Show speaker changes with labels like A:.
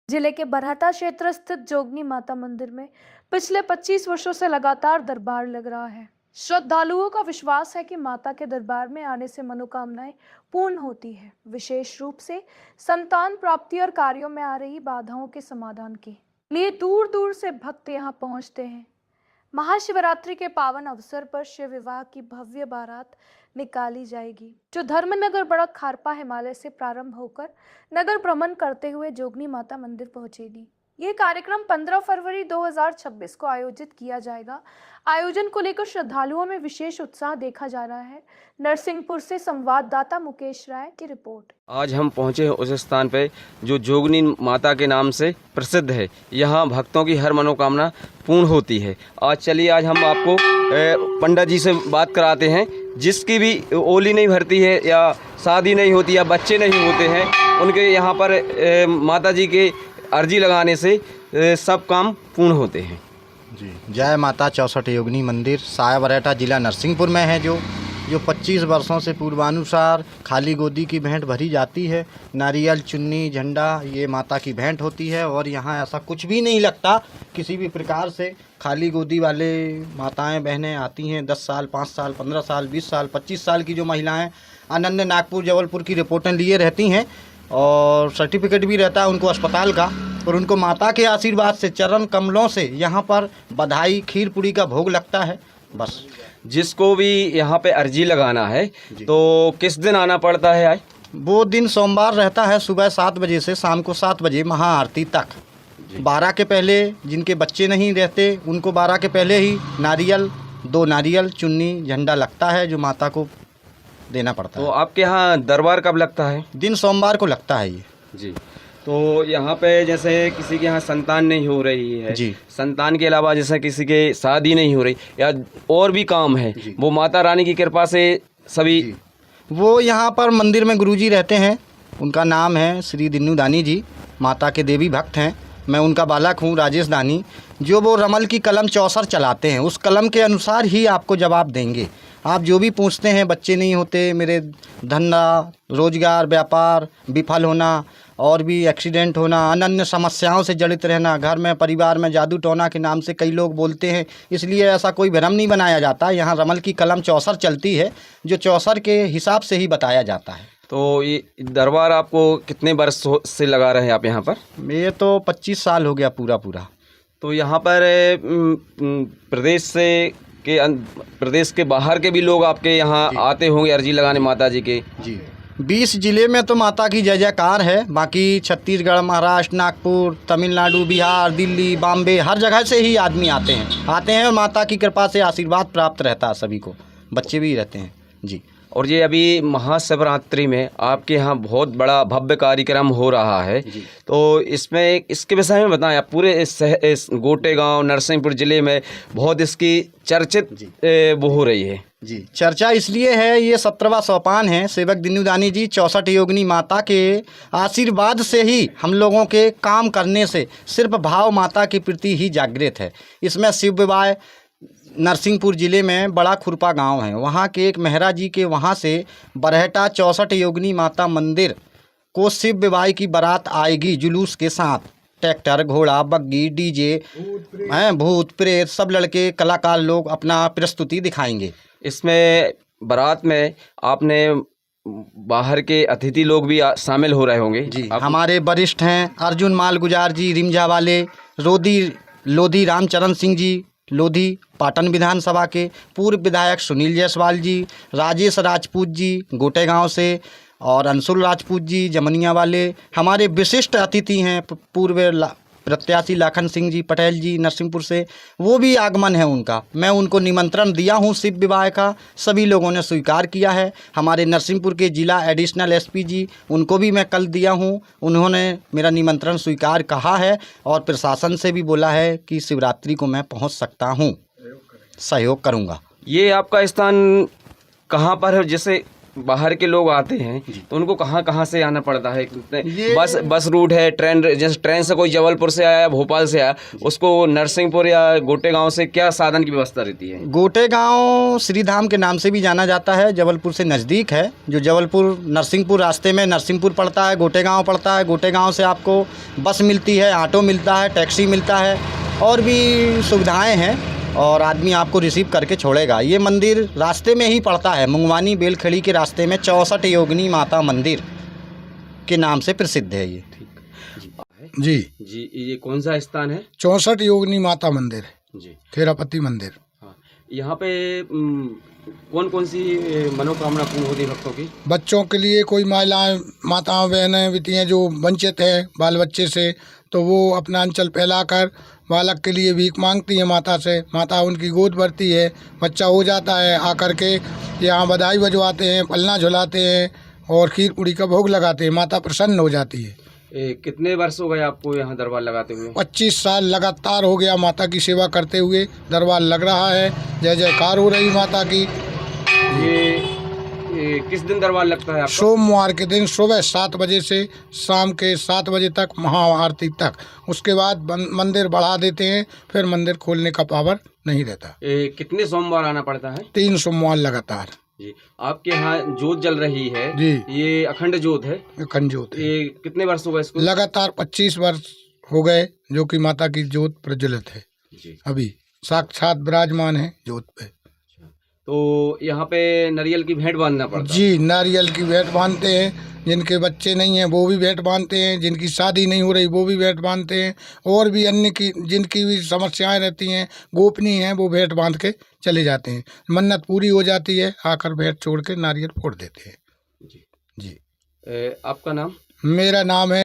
A: जिले के बरहटा क्षेत्र स्थित जोगनी माता मंदिर में पिछले 25 वर्षों से लगातार दरबार लग रहा है। श्रद्धालुओं का विश्वास है कि माता के दरबार में आने से मनोकामनाएं पूर्ण होती है, विशेष रूप से संतान प्राप्ति और कार्यों में आ रही बाधाओं के समाधान के लिए दूर दूर से भक्त यहां पहुंचते हैं। महाशिवरात्रि के पावन अवसर पर शिव विवाह की भव्य बारात निकाली जाएगी, जो धर्मनगर बड़क खारपा हिमालय से प्रारंभ होकर नगर भ्रमण करते हुए जोगनी माता मंदिर पहुंचेगी। यह कार्यक्रम 15 फरवरी 2026 को आयोजित किया जाएगा। आयोजन को लेकर श्रद्धालुओं में विशेष उत्साह देखा जा रहा है। नरसिंहपुर से संवाददाता मुकेश राय की रिपोर्ट।
B: आज हम पहुंचे उस स्थान पे जो जोगनी माता के नाम से प्रसिद्ध है। यहाँ भक्तों की हर मनोकामना पूर्ण होती है। आज हम आपको पंडित जी से बात कराते हैं, जिसकी भी ओली नहीं भरती है या शादी नहीं होती या बच्चे नहीं होते हैं, उनके यहाँ पर माता जी के अर्जी लगाने से सब काम पूर्ण होते हैं।
C: जी, जय माता 64 योगिनी मंदिर साया बरहटा जिला नरसिंहपुर में है। जो 25 वर्षों से पूर्वानुसार खाली गोदी की भेंट भरी जाती है। नारियल, चुन्नी, झंडा ये माता की भेंट होती है और यहाँ ऐसा कुछ भी नहीं लगता किसी भी प्रकार से। खाली गोदी वाले माताएं बहनें आती हैं, 10 साल, 5 साल, 15 साल, 20 साल, 25 साल की जो महिलाएं अनन्य नागपुर जबलपुर की रिपोर्टें लिए रहती हैं और सर्टिफिकेट भी रहता है उनको अस्पताल का, और उनको माता के आशीर्वाद से चरण कमलों से यहाँ पर बधाई खीर पूरी का भोग लगता है। बस
B: जिसको भी यहाँ पे अर्जी लगाना है तो किस दिन आना पड़ता है? आज
C: वो दिन सोमवार रहता है, सुबह 7 बजे से शाम को 7 बजे महाआरती तक। 12 के पहले जिनके बच्चे नहीं रहते उनको 12 के पहले ही नारियल, 2 नारियल, चुन्नी, झंडा लगता है जो माता को देना पड़ता है।
B: तो आपके यहाँ दरबार कब लगता है?
C: दिन सोमवार को लगता है ये।
B: जी, तो यहाँ पे जैसे किसी के यहाँ संतान नहीं हो रही है
C: जी,
B: संतान के अलावा जैसे किसी के शादी नहीं हो रही या और भी काम है, वो माता रानी की कृपा से सभी
C: वो यहाँ पर मंदिर में गुरुजी रहते हैं। उनका नाम है श्री दिन्नू दानी जी, माता के देवी भक्त हैं। मैं उनका बालक हूँ राजेश दानी। जो वो रमल की कलम 64 चलाते हैं, उस कलम के अनुसार ही आपको जवाब देंगे। आप जो भी पूछते हैं, बच्चे नहीं होते, मेरे धंधा रोजगार व्यापार विफल होना और भी एक्सीडेंट होना, अनन्य समस्याओं से जड़ित रहना, घर में परिवार में जादू टोना के नाम से कई लोग बोलते हैं, इसलिए ऐसा कोई भ्रम नहीं बनाया जाता। यहाँ रमल की कलम 64 चलती है, जो 64 के हिसाब से ही बताया जाता है।
B: तो ये दरबार आपको कितने वर्ष से लगा रहे हैं आप यहाँ पर?
C: ये तो 25 साल हो गया पूरा। तो
B: यहाँ पर प्रदेश के बाहर के भी लोग आपके यहाँ आते होंगे अर्जी लगाने माता जी के?
C: जी, 20 जिले में तो माता की जय जयकार है। बाकी छत्तीसगढ़, महाराष्ट्र, नागपुर, तमिलनाडु, बिहार, दिल्ली, बॉम्बे, हर जगह से ही आदमी आते हैं और माता की कृपा से आशीर्वाद प्राप्त रहता है सभी को, बच्चे भी रहते हैं। जी,
B: और ये अभी महाशिवरात्रि में आपके यहाँ बहुत बड़ा भव्य कार्यक्रम हो रहा है, तो इसमें इसके विषय में बताएं। आप पूरे इस गोटे गांव नरसिंहपुर जिले में बहुत इसकी चर्चित वो हो रही है।
C: जी, चर्चा इसलिए है, ये 17वां सोपान है। सेवक दिन्नू दानी जी 64 योगिनी माता के आशीर्वाद से ही हम लोगों के काम करने से सिर्फ भाव माता के प्रति ही जागृत है। इसमें शिव विवाह नरसिंहपुर ज़िले में बड़ा खुरपा गांव है, वहाँ के एक मेहरा जी के वहाँ से बरहटा 64 योगिनी माता मंदिर को शिव विवाह की बारात आएगी जुलूस के साथ। ट्रैक्टर, घोड़ा, बग्गी, डीजे हैं, भूत प्रेत सब लड़के कलाकार लोग अपना प्रस्तुति दिखाएंगे।
B: इसमें बारात में आपने बाहर के अतिथि लोग भी शामिल हो रहे होंगे?
C: जी, हमारे वरिष्ठ हैं अर्जुन माल गुजार जी रिमझा वाले, लोधी रामचरण सिंह जी लोधी पाटन विधानसभा के, पूर्व विधायक सुनील जायसवाल जी, राजेश राजपूत जी गोटे गांव से और अंशुल राजपूत जी जमनिया वाले। हमारे विशिष्ट अतिथि हैं पूर्व प्रत्याशी लाखन सिंह जी पटेल जी नरसिंहपुर से, वो भी आगमन है उनका। मैं उनको निमंत्रण दिया हूँ शिव विवाह का, सभी लोगों ने स्वीकार किया है। हमारे नरसिंहपुर के जिला एडिशनल एसपी जी, उनको भी मैं कल दिया हूँ, उन्होंने मेरा निमंत्रण स्वीकार कहा है और प्रशासन से भी बोला है कि शिवरात्रि को मैं पहुँच सकता हूँ, सहयोग करूँगा।
B: ये आपका स्थान कहाँ पर है? जैसे बाहर के लोग आते हैं तो उनको कहाँ कहाँ से आना पड़ता है?
C: ये-
B: बस रूट है, ट्रेन, जैसे ट्रेन से कोई जबलपुर से आया, भोपाल से आया, उसको नरसिंहपुर या गोटे गांव से क्या साधन की व्यवस्था रहती है?
C: गोटे गांव श्रीधाम के नाम से भी जाना जाता है, जबलपुर से नज़दीक है। जो जबलपुर नरसिंहपुर रास्ते में नरसिंहपुर पड़ता है, गोटे गांव पड़ता है। गोटे गांव से आपको बस मिलती है, ऑटो मिलता है, टैक्सी मिलता है और भी सुविधाएं हैं और आदमी आपको रिसीव करके छोड़ेगा। ये मंदिर रास्ते में ही पड़ता है, मुंगवानी बेलखड़ी के रास्ते में 64 योगिनी माता मंदिर के नाम से प्रसिद्ध है ये।
D: जी
B: जी, ये कौन सा स्थान है?
D: 64 योगिनी माता मंदिर है,
B: जी,
D: खेरापति मंदिर।
B: हाँ। यहाँ पे कौन कौन सी मनोकामना पूर्ण होती है भक्तों की?
D: बच्चों के लिए कोई महिलाएं, माताएं, बहनें, बिटियां जो वंचित हैं बाल बच्चे से, तो वो अपना अंचल फैलाकर बालक के लिए भीख मांगती है माता से। माता उनकी गोद भरती है, बच्चा हो जाता है, आकर के यहाँ बधाई बजवाते हैं, पलना झुलाते हैं और खीर पूड़ी का भोग लगाते हैं। माता प्रसन्न हो जाती है।
B: कितने वर्ष हो गए आपको यहाँ दरबार लगाते हुए?
D: 25 साल लगातार हो गया माता की सेवा करते हुए दरबार लग रहा है। जय जयकार हो रही माता की।
B: ये किस दिन दरबार लगता है आपका?
D: सोमवार के दिन सुबह 7 बजे से शाम के 7 बजे तक महाआरती तक। उसके बाद मंदिर बढ़ा देते हैं, फिर मंदिर खोलने का पावर नहीं रहता।
B: कितने सोमवार आना पड़ता है?
D: 3 सोमवार लगातार।
B: जी, आपके यहाँ जोत जल रही है
D: जी,
B: ये अखंड जोत है।
D: अखंड ज्योत है।
B: ये कितने वर्ष हो गए इसको?
D: लगातार 25 वर्ष हो गए जो कि माता की ज्योत प्रज्वलित है।
B: जी,
D: अभी साक्षात विराजमान है ज्योत पे।
B: तो यहाँ पे नारियल की भेंट बांधना पड़ता है?
D: जी, नारियल की भेंट बांधते हैं। जिनके बच्चे नहीं हैं वो भी भेंट बांधते हैं, जिनकी शादी नहीं हो रही वो भी भेंट बांधते हैं, और भी अन्य की जिनकी भी समस्याएं रहती हैं, गोपनीय हैं, वो भेंट बांध के चले जाते हैं। मन्नत पूरी हो जाती है, आकर भेंट छोड़ के नारियल फोड़ देते हैं।
B: जी,
D: जी,
B: आपका नाम?
D: मेरा नाम है